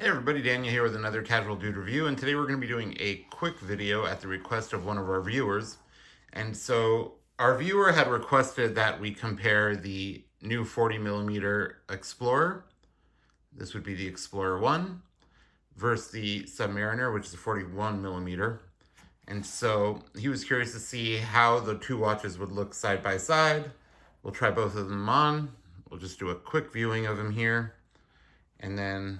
Hey everybody, Daniel here with another Casual Dude review, and today we're going to be doing a quick video at the request of one of our viewers. And so our viewer had requested that we compare the new 40mm Explorer, this would be the Explorer 1, versus the Submariner, which is a 41mm. And so he was curious to see how the two watches would look side by side. We'll try both of them on. We'll just do a quick viewing of them here, and then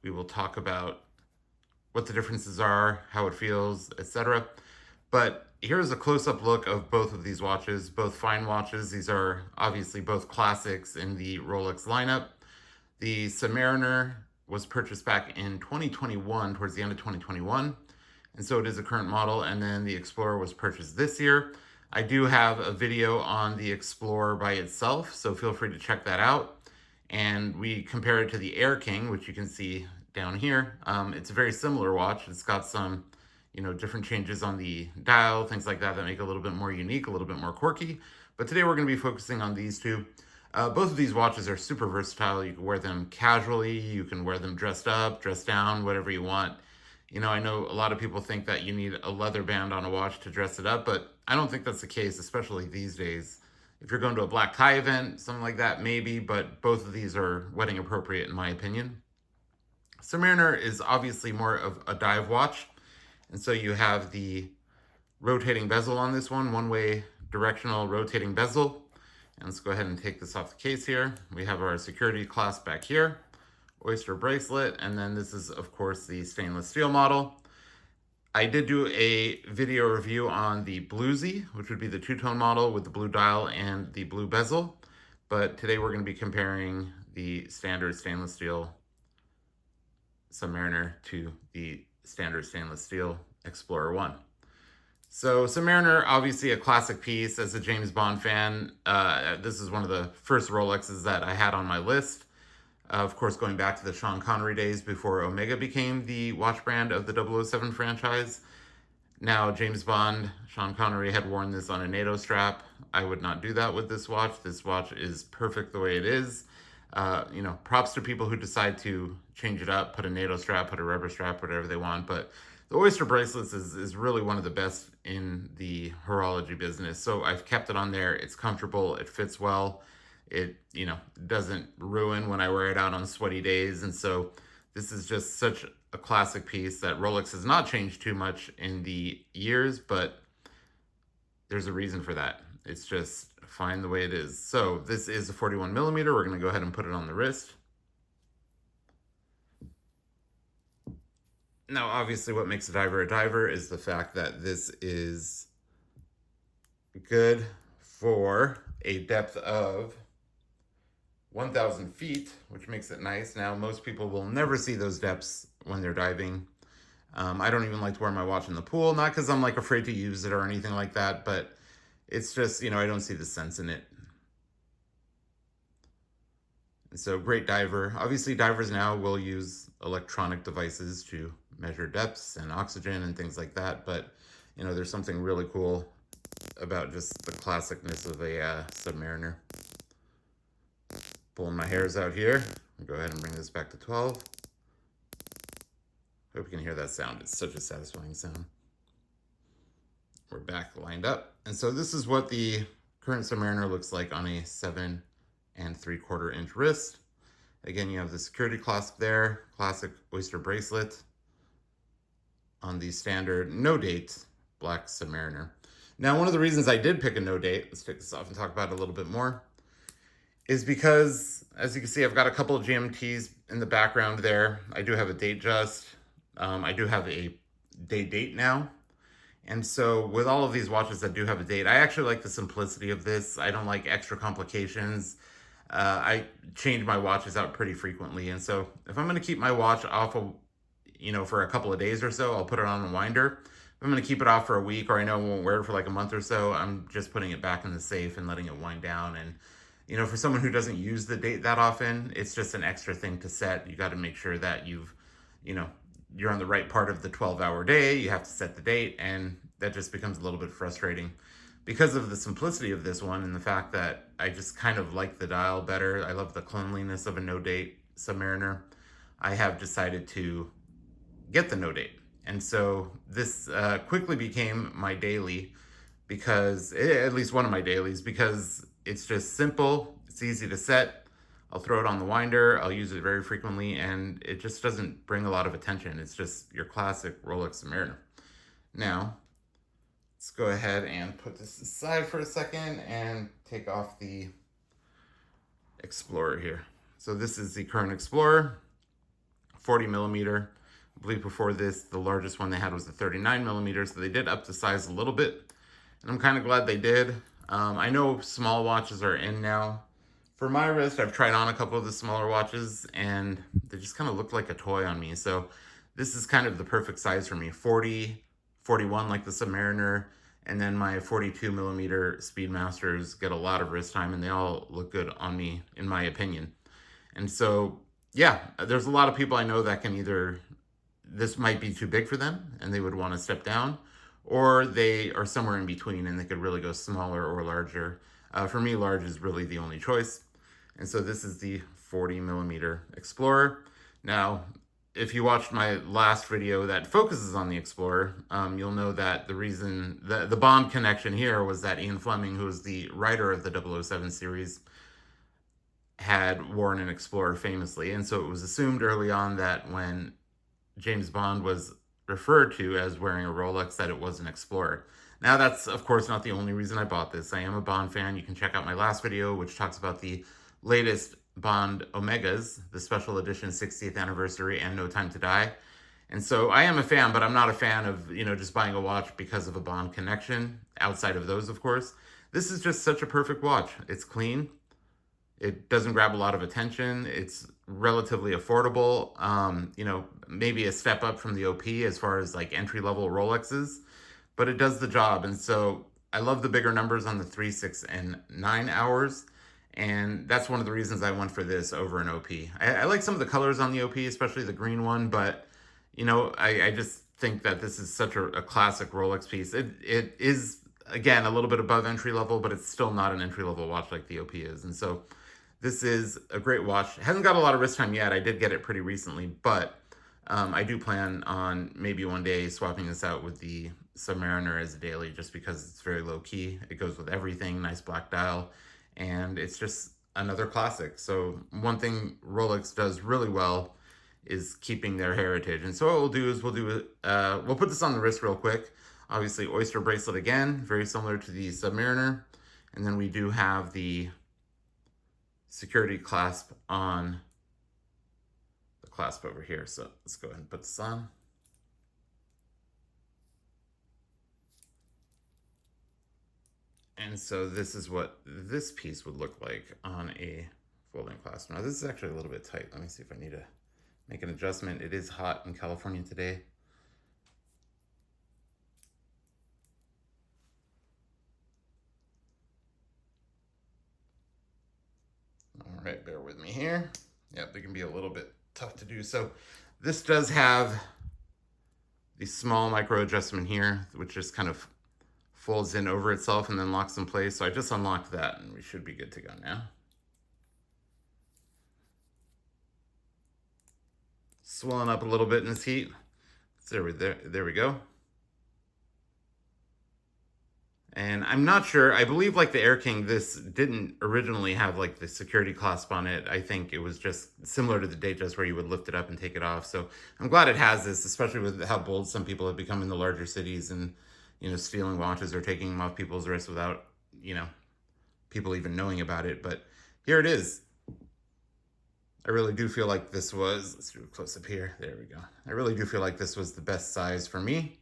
we will talk about what the differences are, how it feels, etc. But here's a close-up look of both of these watches, both fine watches. These are obviously both classics in the Rolex lineup. The Submariner was purchased back in 2021, towards the end of 2021, and so it is a current model, and then the Explorer was purchased this year. I do have a video on the Explorer by itself, so feel free to check that out. And we compare it to the Air King, which you can see down here. It's a very similar watch. It's got some, different changes on the dial, things like that make it a little bit more unique, a little bit more quirky. But today we're going to be focusing on these two. Both of these watches are super versatile. You can wear them casually, you can wear them dressed up, dressed down, whatever you want. I know a lot of people think that you need a leather band on a watch to dress it up, but I don't think that's the case, especially these days. If you're going to a black tie event, something like that, maybe, but both of these are wedding appropriate in my opinion. Submariner is obviously more of a dive watch, and so you have the rotating bezel on this one-way directional rotating bezel. And let's go ahead and take this off the case here. We have our security clasp back here, oyster bracelet, and then this is, of course, the stainless steel model. I did do a video review on the Bluesy, which would be the two-tone model with the blue dial and the blue bezel. But today we're going to be comparing the standard stainless steel Submariner to the standard stainless steel Explorer 1. So Submariner, obviously a classic piece. As a James Bond fan, this is one of the first Rolexes that I had on my list. Of course, going back to the Sean Connery days before Omega became the watch brand of the 007 franchise. Now, James Bond, Sean Connery had worn this on a NATO strap. I would not do that with this watch. This watch is perfect the way it is. Props to people who decide to change it up, put a NATO strap, put a rubber strap, whatever they want. But the oyster bracelets is really one of the best in the horology business. So I've kept it on there. It's comfortable. It fits well. It, doesn't ruin when I wear it out on sweaty days. And so this is just such a classic piece that Rolex has not changed too much in the years, but there's a reason for that. It's just fine the way it is. So this is a 41mm. We're going to go ahead and put it on the wrist. Now, obviously, what makes a diver is the fact that this is good for a depth of 1,000 feet, which makes it nice. Now, most people will never see those depths when they're diving. I don't even like to wear my watch in the pool, not because I'm afraid to use it or anything like that, but it's just, I don't see the sense in it. And so great diver. Obviously, divers now will use electronic devices to measure depths and oxygen and things like that, but there's something really cool about just the classicness of a Submariner. Pulling my hairs out here. I'll go ahead and bring this back to 12. Hope you can hear that sound. It's such a satisfying sound. We're back lined up. And so this is what the current Submariner looks like on a 7 3/4 inch wrist. Again, you have the security clasp there, classic oyster bracelet on the standard no date black Submariner. Now, one of the reasons I did pick a no date, let's take this off and talk about it a little bit more, is because, as you can see, I've got a couple of GMTs in the background there. I do have a date just. I do have a date now. And so with all of these watches that do have a date, I actually like the simplicity of this. I don't like extra complications. I change my watches out pretty frequently. And so if I'm going to keep my watch off of, for a couple of days or so, I'll put it on a winder. If I'm going to keep it off for a week, or I know I won't wear it for like a month or so, I'm just putting it back in the safe and letting it wind down. And for someone who doesn't use the date that often, it's just an extra thing to set. You got to make sure that you're on the right part of the 12-hour day. You have to set the date, and that just becomes a little bit frustrating. Because of the simplicity of this one and the fact that I just kind of like the dial better. I love the cleanliness of a no-date Submariner. I have decided to get the no date. And so this quickly became my daily, because at least one of my dailies, because it's just simple, it's easy to set. I'll throw it on the winder, I'll use it very frequently, and it just doesn't bring a lot of attention. It's just your classic Rolex Submariner. Now, let's go ahead and put this aside for a second and take off the Explorer here. So this is the current Explorer, 40 millimeter. I believe before this, the largest one they had was the 39 millimeters, so they did up the size a little bit, and I'm kind of glad they did. I know small watches are in now. For my wrist, I've tried on a couple of the smaller watches, and they just kind of look like a toy on me. So this is kind of the perfect size for me. 40, 41 like the Submariner, and then my 42 millimeter Speedmasters get a lot of wrist time, and they all look good on me, in my opinion. And so, yeah, there's a lot of people I know that can either, this might be too big for them and they would want to step down, or they are somewhere in between and they could really go smaller or larger. For me, large is really the only choice. And so this is the 40 millimeter Explorer. Now, if you watched my last video that focuses on the Explorer, you'll know that the reason, the Bond connection here was that Ian Fleming, who was the writer of the 007 series, had worn an Explorer famously. And so it was assumed early on that when James Bond was referred to as wearing a Rolex, that it was an Explorer. Now, that's, of course, not the only reason I bought this. I am a Bond fan. You can check out my last video, which talks about the latest Bond Omegas, the special edition 60th anniversary and No Time to Die. And so I am a fan, but I'm not a fan of, just buying a watch because of a Bond connection, outside of those, of course. This is just such a perfect watch. It's clean. It doesn't grab a lot of attention. It's relatively affordable. Maybe a step up from the OP as far as like entry-level Rolexes, but it does the job. And so I love the bigger numbers on the 3, 6, and 9 hours. And that's one of the reasons I went for this over an OP. I like some of the colors on the OP, especially the green one, but I just think that this is such a classic Rolex piece. It is, again, a little bit above entry level, but it's still not an entry level watch like the OP is. And so this is a great watch. It hasn't got a lot of wrist time yet. I did get it pretty recently, but I do plan on maybe one day swapping this out with the Submariner as a daily, just because it's very low key. It goes with everything, nice black dial, and it's just another classic. So one thing Rolex does really well is keeping their heritage. And so what we'll do is we'll put this on the wrist real quick. Obviously, oyster bracelet again, very similar to the Submariner. And then we do have the security clasp on the clasp over here. So let's go ahead and put this on. And so this is what this piece would look like on a folding clasp. Now this is actually a little bit tight. Let me see if I need to make an adjustment. It is hot in California today. All right, bear with me here. Yep, they can be a little bit tough to do. So this does have the small micro adjustment here, which just kind of folds in over itself and then locks in place. So I just unlocked that and we should be good to go now. Swelling up a little bit in this heat. So there we go. And I'm not sure, I believe like the Air King, this didn't originally have like the security clasp on it. I think it was just similar to the Datejust where you would lift it up and take it off. So I'm glad it has this, especially with how bold some people have become in the larger cities and, stealing watches or taking them off people's wrists without, people even knowing about it. But here it is. I really do feel like this was, let's do a close up here. There we go. I really do feel like this was the best size for me.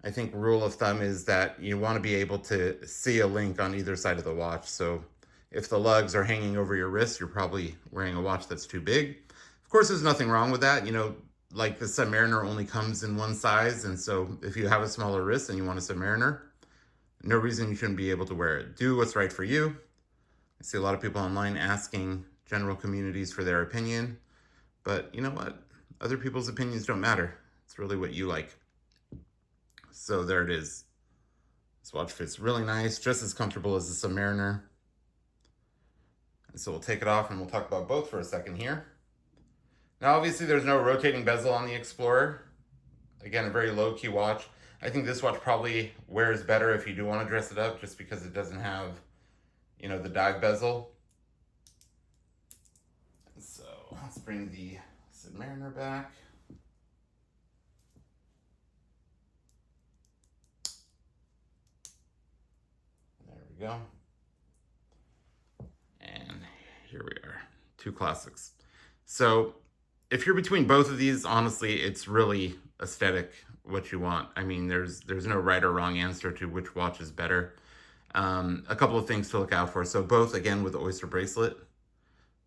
I think rule of thumb is that you want to be able to see a link on either side of the watch. So if the lugs are hanging over your wrist, you're probably wearing a watch that's too big. Of course, there's nothing wrong with that. Like the Submariner only comes in one size. And so if you have a smaller wrist and you want a Submariner, no reason you shouldn't be able to wear it. Do what's right for you. I see a lot of people online asking general communities for their opinion. But you know what? Other people's opinions don't matter. It's really what you like. So there it is. This watch fits really nice, just as comfortable as the Submariner. And so we'll take it off and we'll talk about both for a second here. Now, obviously, there's no rotating bezel on the Explorer. Again, a very low-key watch. I think this watch probably wears better if you do want to dress it up, just because it doesn't have, the dive bezel. So let's bring the Submariner back. There we go. And here we are, two classics. So if you're between both of these, honestly, it's really aesthetic what you want. I mean, there's no right or wrong answer to which watch is better. A couple of things to look out for. So both, again, with the Oyster bracelet.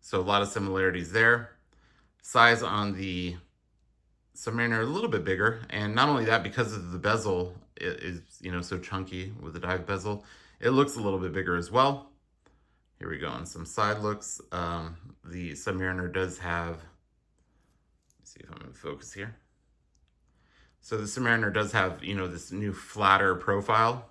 So a lot of similarities there. Size on the Submariner a little bit bigger, and not only that, because of the bezel is so chunky with the dive bezel, it looks a little bit bigger as well. Here we go on some side looks. The Submariner does have, let's see if I'm in focus here. So the Submariner does have, this new flatter profile,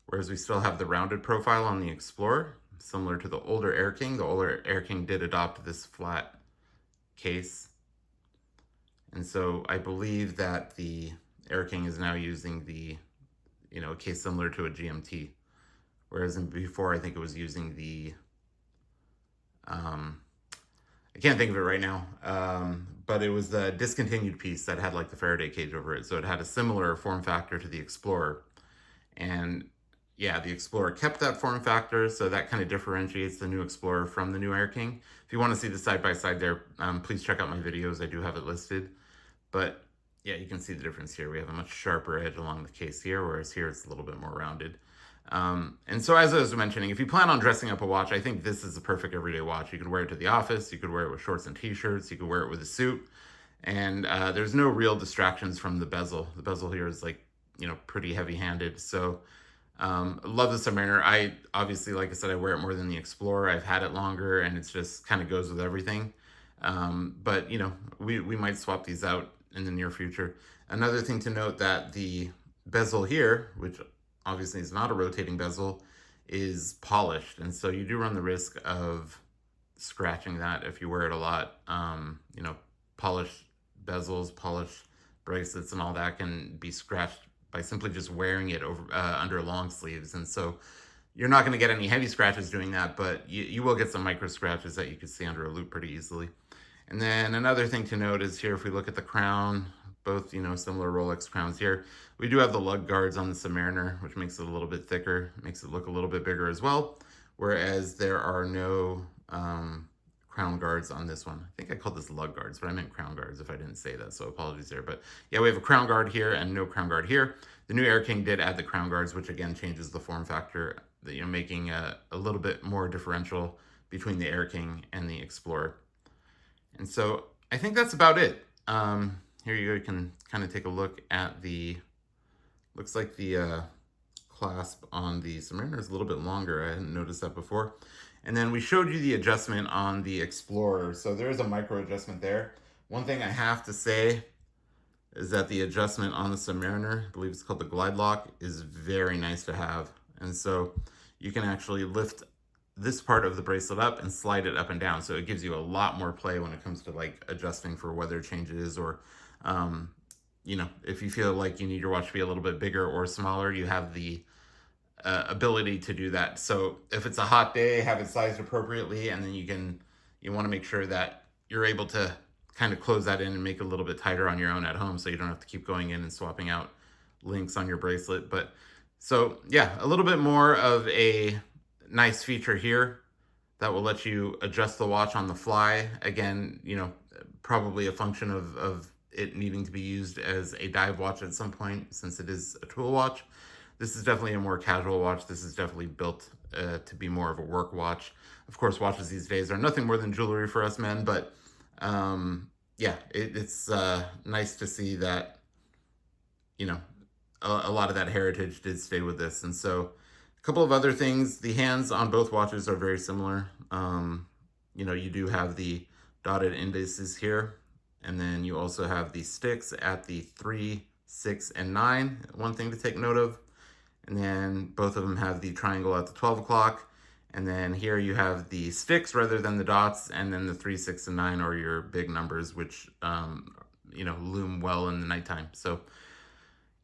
whereas we still have the rounded profile on the Explorer, similar to the older Air King. The older Air King did adopt this flat case. And so I believe that the Air King is now using the, a case similar to a GMT. Whereas before, I think it was using the, I can't think of it right now, but it was the discontinued piece that had like the Faraday cage over it. So it had a similar form factor to the Explorer. And yeah, the Explorer kept that form factor, so that kind of differentiates the new Explorer from the new Air King. If you want to see the side-by-side there, please check out my videos. I do have it listed. But yeah, you can see the difference here. We have a much sharper edge along the case here, whereas here it's a little bit more rounded. And so as I was mentioning, if you plan on dressing up a watch, I think this is a perfect everyday watch. You could wear it to the office, you could wear it with shorts and t-shirts, you could wear it with a suit, and there's no real distractions from the bezel. The bezel here is like, pretty heavy-handed. So love the Submariner. I obviously, like I said, I wear it more than the Explorer. I've had it longer, and it's just kind of goes with everything. But we might swap these out in the near future. Another thing to note, that the bezel here, which obviously is not a rotating bezel, is polished, and so you do run the risk of scratching that if you wear it a lot. Polished bezels, polished bracelets, and all that can be scratched by simply just wearing it over under long sleeves, and so you're not going to get any heavy scratches doing that, but you will get some micro scratches that you could see under a loop pretty easily. And then another thing to note is here, if we look at the crown, both, similar Rolex crowns here, we do have the lug guards on the Submariner, which makes it a little bit thicker, makes it look a little bit bigger as well, whereas there are no crown guards on this one. I think I called this lug guards, but I meant crown guards if I didn't say that, so apologies there. But yeah, we have a crown guard here and no crown guard here. The new Air King did add the crown guards, which again changes the form factor, making a little bit more differential between the Air King and the Explorer. And so I think that's about it. Here you can kind of take a look at the, looks like the clasp on the Submariner is a little bit longer. I hadn't noticed that before. And then we showed you the adjustment on the Explorer. So there is a micro adjustment there. One thing I have to say is that the adjustment on the Submariner, I believe it's called the glide lock, is very nice to have. And so you can actually lift this part of the bracelet up and slide it up and down. So it gives you a lot more play when it comes to like adjusting for weather changes, or, if you feel like you need your watch to be a little bit bigger or smaller, you have the ability to do that. So if it's a hot day, have it sized appropriately, and then you want to make sure that you're able to kind of close that in and make it a little bit tighter on your own at home, so you don't have to keep going in and swapping out links on your bracelet. But so yeah, a little bit more of a nice feature here that will let you adjust the watch on the fly. Again, probably a function of it needing to be used as a dive watch at some point, since it is a tool watch. This is definitely a more casual watch. This is definitely built to be more of a work watch. Of course, watches these days are nothing more than jewelry for us men, but yeah, it's nice to see that, a lot of that heritage did stay with this. And so a couple of other things, the hands on both watches are very similar. You do have the dotted indices here, and then you also have the sticks at the 3, 6, and 9. One thing to take note of. And then both of them have the triangle at the 12 o'clock. And then here you have the sticks rather than the dots, and then the 3, 6, and 9 are your big numbers, which loom well in the nighttime. So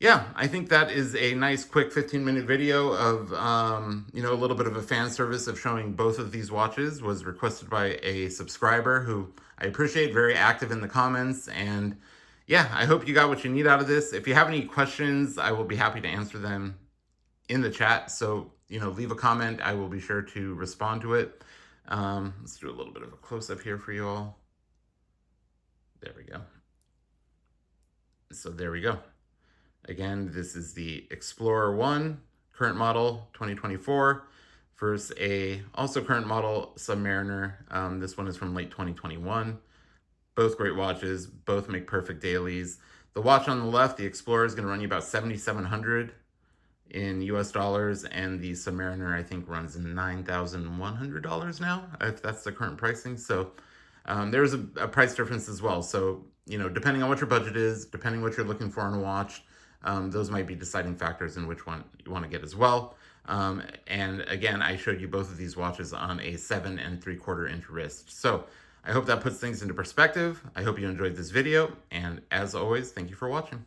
yeah, I think that is a nice quick 15-minute video of a little bit of a fan service of showing both of these watches. Was requested by a subscriber who I appreciate, very active in the comments. And yeah, I hope you got what you need out of this. If you have any questions, I will be happy to answer them in the chat. So, leave a comment. I will be sure to respond to it. Let's do a little bit of a close-up here for you all. There we go. So there we go. Again, this is the Explorer 1, current model 2024, versus a also current model Submariner. This one is from late 2021. Both great watches, both make perfect dailies. The watch on the left, the Explorer, is going to run you about $7,700 in US dollars, and the Submariner, I think, runs $9,100 now, if that's the current pricing. So there's a price difference as well. So, depending on what your budget is, depending what you're looking for in a watch, those might be deciding factors in which one you want to get as well. And again, I showed you both of these watches on a 7 3/4 inch wrist. So I hope that puts things into perspective. I hope you enjoyed this video. And as always, thank you for watching.